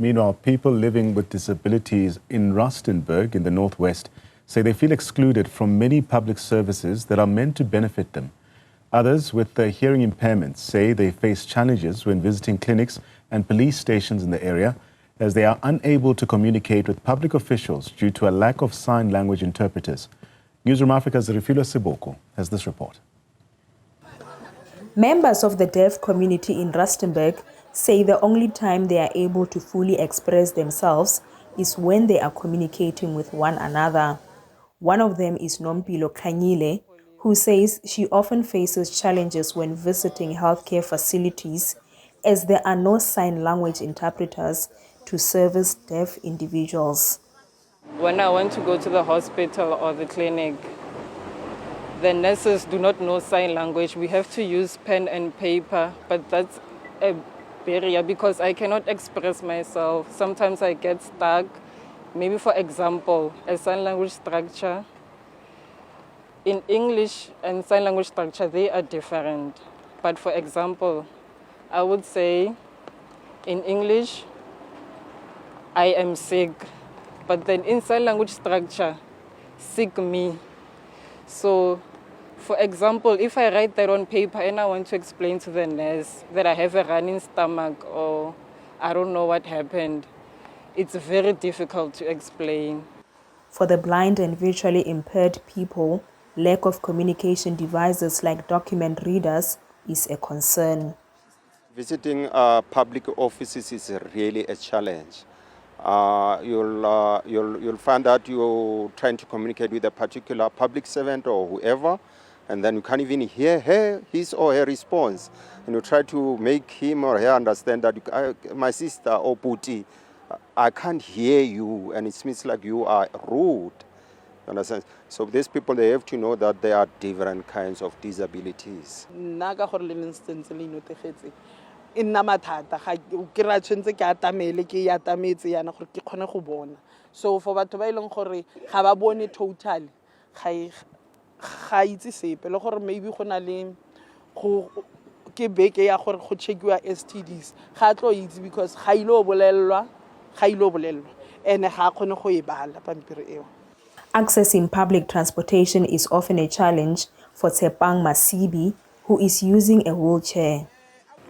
Meanwhile, people living with disabilities in Rustenburg in the northwest say they feel excluded from many public services that are meant to benefit them. Others with their hearing impairments say they face challenges when visiting clinics and police stations in the area, as they are unable to communicate with public officials due to a lack of sign language interpreters. Newzroom Afrika's Refiloe Seboko has this report. Members of the deaf community in Rustenburg say the only time they are able to fully express themselves is when they are communicating with one another. One of them is Nompilo Kanyile, who says she often faces challenges when visiting healthcare facilities as there are no sign language interpreters to service deaf individuals. When I want to go to the hospital or the clinic, the nurses do not know sign language. We have to use pen and paper, but that's a barrier because I cannot express myself. Sometimes I get stuck. Maybe, for example, a sign language structure. In English and sign language structure, they are different. But for example, I would say in English, I am sick. But then in sign language structure, sick me. So, for example, if I write that on paper and I want to explain to the nurse that I have a running stomach or I don't know what happened, it's very difficult to explain. For the blind and visually impaired people, lack of communication devices like document readers is a concern. Visiting public offices is really a challenge. You'll find that you're trying to communicate with a particular public servant or whoever, and then you can't even hear his or her response. And you try to make him or her understand that my sister or Puti, I can't hear you, and it seems like you are rude. Understand? So these people, they have to know that there are different kinds of disabilities. Nna mathata ga ke ra tshwentse ke atamele ke atametse yana gore ke khone go bona, so for batho ba ileng gore ga ba bone totally ga itse sepe le gore maybe go na le go ke beke ya gore go checkiwa STDs ga tlo itse because ga ilo bolellwa ene ga khone go e bala pampiri eo. Accessing public transportation is often a challenge for Tshepang Masibi, who is using a wheelchair.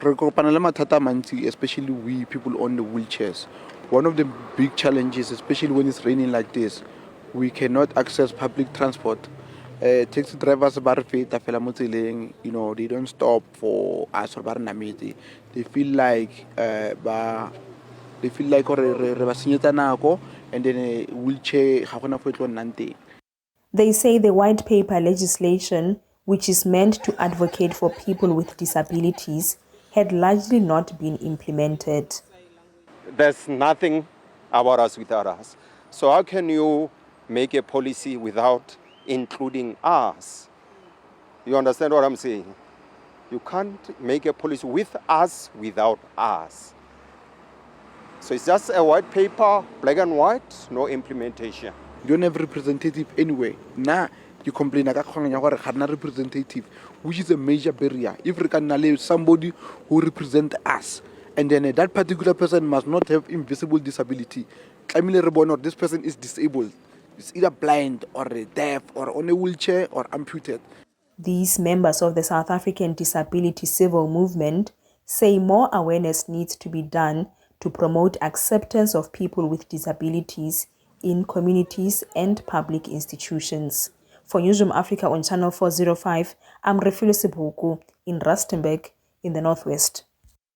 Especially we people on the wheelchairs. One of the big challenges, especially when it's raining like this, we cannot access public transport. Taxi drivers, you know, they don't stop for us or Barnamiti. They feel like and then a wheelchair. They say the white paper legislation, which is meant to advocate for people with disabilities, had largely not been implemented. There's nothing about us without us. So how can you make a policy without including us? You understand what I'm saying? You can't make a policy with us without us. So it's just a white paper, black and white, no implementation. You don't have representative anyway. Now you complain about representative, which is a major barrier. If we can allow somebody who represents us, and then that particular person must not have invisible disability. Or this person is disabled. It's either blind or deaf or on a wheelchair or amputated. These members of the South African disability civil movement say more awareness needs to be done to promote acceptance of people with disabilities in communities and public institutions. For Newzroom Afrika on Channel 405, I'm Refiloe Seboko in Rustenburg in the Northwest.